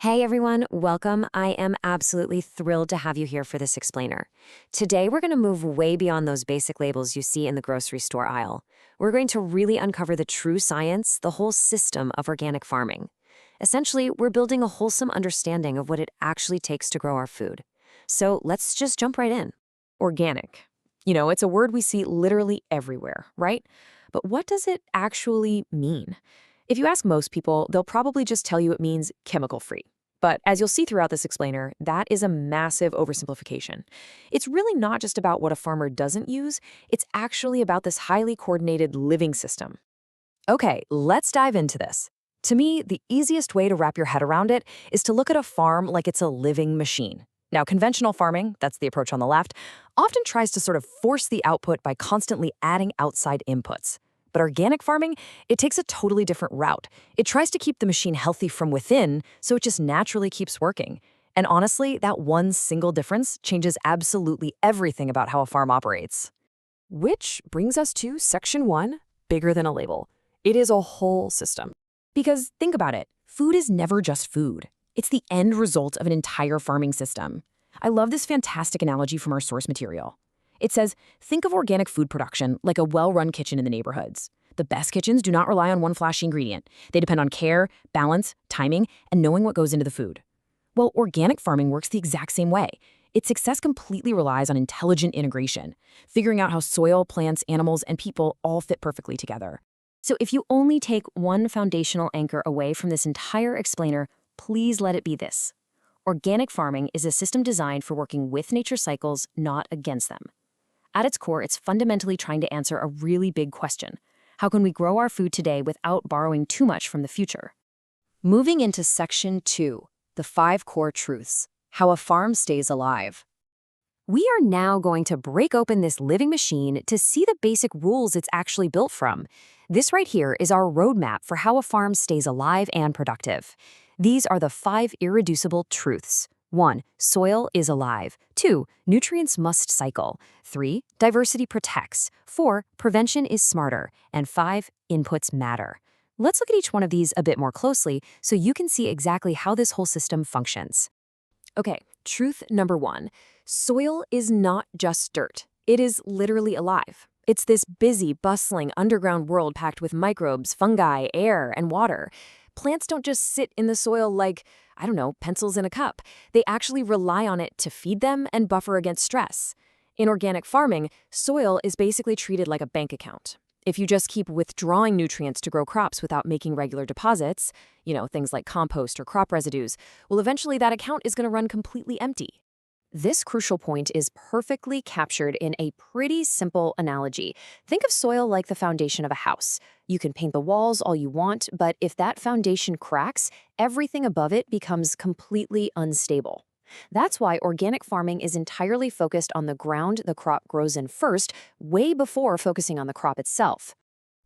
Hey everyone, welcome. I am absolutely thrilled to have you here for this explainer. Today we're going to move way beyond those basic labels you see in the grocery store aisle. We're going to really uncover the true science, the whole system of organic farming. Essentially, we're building a wholesome understanding of what it actually takes to grow our food. So let's just jump right in. Organic. It's a word we see literally everywhere, right? But what does it actually mean? If you ask most people, they'll probably just tell you it means chemical-free. But as you'll see throughout this explainer, that is a massive oversimplification. It's really not just about what a farmer doesn't use, it's actually about this highly coordinated living system. Okay, let's dive into this. To me, the easiest way to wrap your head around it is to look at a farm like it's a living machine. Now, conventional farming, that's the approach on the left, often tries to sort of force the output by constantly adding outside inputs. But organic farming, it takes a totally different route. It tries to keep the machine healthy from within, so it just naturally keeps working. And honestly, that one single difference changes absolutely everything about how a farm operates. Which brings us to section 1, bigger than a label. It is a whole system. Because think about it, food is never just food. It's the end result of an entire farming system. I love this fantastic analogy from our source material. It says, think of organic food production like a well-run kitchen in the neighborhoods. The best kitchens do not rely on one flashy ingredient. They depend on care, balance, timing, and knowing what goes into the food. Well, organic farming works the exact same way. Its success completely relies on intelligent integration, figuring out how soil, plants, animals, and people all fit perfectly together. So if you only take one foundational anchor away from this entire explainer, please let it be this. Organic farming is a system designed for working with nature cycles, not against them. At its core, it's fundamentally trying to answer a really big question. How can we grow our food today without borrowing too much from the future? Moving into section 2, the 5 core truths, how a farm stays alive. We are now going to break open this living machine to see the basic rules it's actually built from. This right here is our roadmap for how a farm stays alive and productive. These are the 5 irreducible truths. 1. Soil is alive. 2. Nutrients must cycle. 3. Diversity protects. 4. Prevention is smarter. And 5. Inputs matter. Let's look at each one of these a bit more closely so you can see exactly how this whole system functions. Okay, truth number 1. Soil is not just dirt. It is literally alive. It's this busy, bustling underground world packed with microbes, fungi, air, and water. Plants don't just sit in the soil like, pencils in a cup. They actually rely on it to feed them and buffer against stress. In organic farming, soil is basically treated like a bank account. If you just keep withdrawing nutrients to grow crops without making regular deposits, things like compost or crop residues, well, eventually that account is going to run completely empty. This crucial point is perfectly captured in a pretty simple analogy. Think of soil like the foundation of a house. You can paint the walls all you want, but if that foundation cracks, everything above it becomes completely unstable. That's why organic farming is entirely focused on the ground the crop grows in first, way before focusing on the crop itself.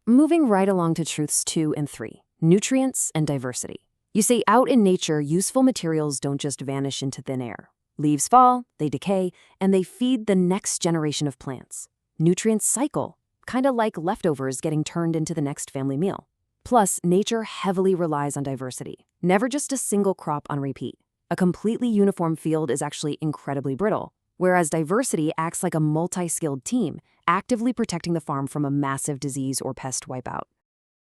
Moving right along to truths 2 and 3, nutrients and diversity. You say out in nature, useful materials don't just vanish into thin air. Leaves fall, they decay, and they feed the next generation of plants. Nutrients cycle, kind of like leftovers getting turned into the next family meal. Plus, nature heavily relies on diversity, never just a single crop on repeat. A completely uniform field is actually incredibly brittle, whereas diversity acts like a multi-skilled team, actively protecting the farm from a massive disease or pest wipeout.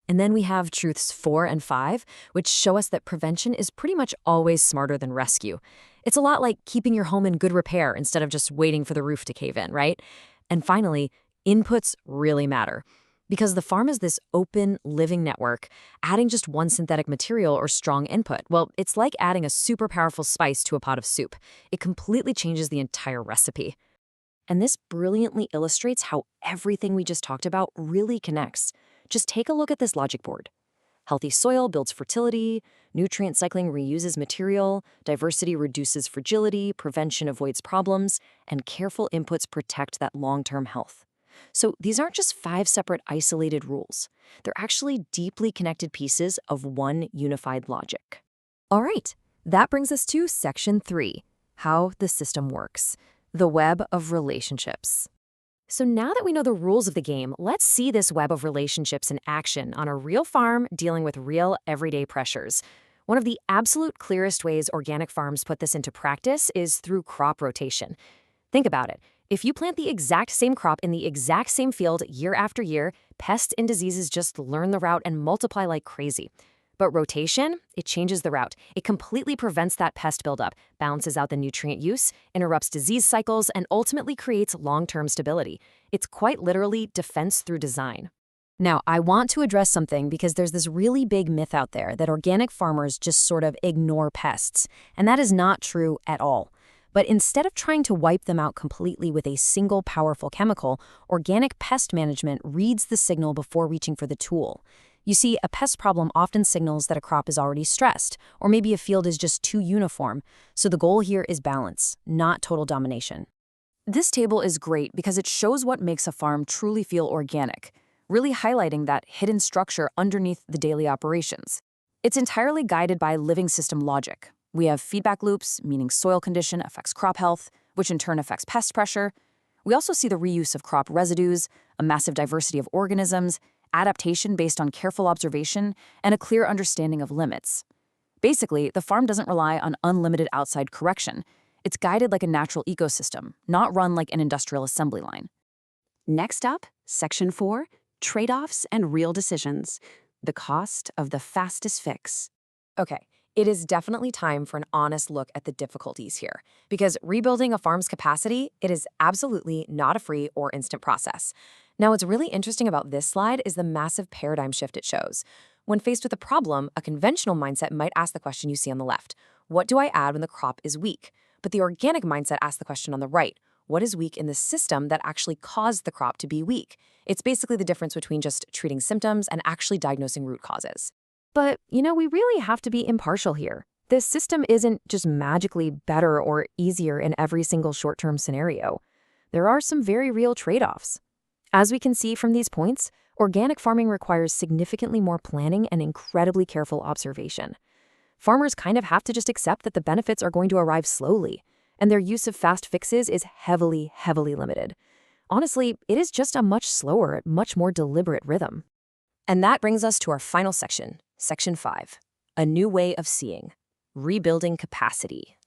And then we have truths 4 and 5, which show us that prevention is pretty much always smarter than rescue. It's a lot like keeping your home in good repair instead of just waiting for the roof to cave in, right? And finally, inputs really matter. Because the farm is this open, living network, adding just one synthetic material or strong input, well, it's like adding a super powerful spice to a pot of soup. It completely changes the entire recipe. And this brilliantly illustrates how everything we just talked about really connects. Just take a look at this logic board. Healthy soil builds fertility, nutrient cycling reuses material, diversity reduces fragility, prevention avoids problems, and careful inputs protect that long-term health. So these aren't just 5 separate isolated rules. They're actually deeply connected pieces of one unified logic. All right, that brings us to section 3, how the system works, the web of relationships. So now that we know the rules of the game, let's see this web of relationships in action on a real farm dealing with real everyday pressures. One of the absolute clearest ways organic farms put this into practice is through crop rotation. Think about it. If you plant the exact same crop in the exact same field year after year, pests and diseases just learn the route and multiply like crazy. But rotation, it changes the route. It completely prevents that pest buildup, balances out the nutrient use, interrupts disease cycles, and ultimately creates long-term stability. It's quite literally defense through design. Now, I want to address something because there's this really big myth out there that organic farmers just sort of ignore pests, and that is not true at all. But instead of trying to wipe them out completely with a single powerful chemical, organic pest management reads the signal before reaching for the tool. You see, a pest problem often signals that a crop is already stressed, or maybe a field is just too uniform. So the goal here is balance, not total domination. This table is great because it shows what makes a farm truly feel organic, really highlighting that hidden structure underneath the daily operations. It's entirely guided by living system logic. We have feedback loops, meaning soil condition affects crop health, which in turn affects pest pressure. We also see the reuse of crop residues, a massive diversity of organisms, adaptation based on careful observation, and a clear understanding of limits. Basically, the farm doesn't rely on unlimited outside correction. It's guided like a natural ecosystem, not run like an industrial assembly line. Next up, Section 4, Trade-offs and Real Decisions. The cost of the fastest fix. Okay, it is definitely time for an honest look at the difficulties here, because rebuilding a farm's capacity, it is absolutely not a free or instant process. Now, what's really interesting about this slide is the massive paradigm shift it shows. When faced with a problem, a conventional mindset might ask the question you see on the left: what do I add when the crop is weak? But the organic mindset asks the question on the right: what is weak in the system that actually caused the crop to be weak? It's basically the difference between just treating symptoms and actually diagnosing root causes. But, we really have to be impartial here. This system isn't just magically better or easier in every single short-term scenario. There are some very real trade-offs. As we can see from these points, organic farming requires significantly more planning and incredibly careful observation. Farmers kind of have to just accept that the benefits are going to arrive slowly, and their use of fast fixes is heavily, heavily limited. Honestly, it is just a much slower, much more deliberate rhythm. And that brings us to our final section, Section 5, a new way of seeing, rebuilding capacity.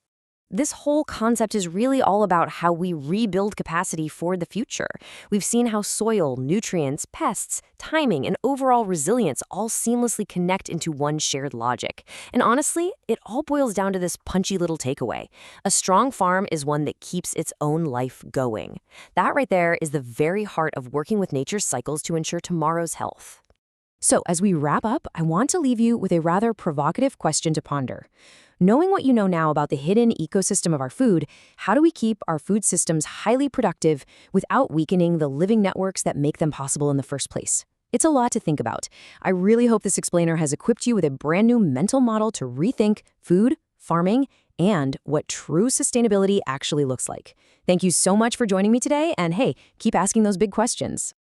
This whole concept is really all about how we rebuild capacity for the future. We've seen how soil, nutrients, pests, timing, and overall resilience all seamlessly connect into one shared logic. And honestly, it all boils down to this punchy little takeaway. A strong farm is one that keeps its own life going. That right there is the very heart of working with nature's cycles to ensure tomorrow's health. So, as we wrap up, I want to leave you with a rather provocative question to ponder. Knowing what you know now about the hidden ecosystem of our food, how do we keep our food systems highly productive without weakening the living networks that make them possible in the first place? It's a lot to think about. I really hope this explainer has equipped you with a brand new mental model to rethink food, farming, and what true sustainability actually looks like. Thank you so much for joining me today, and hey, keep asking those big questions.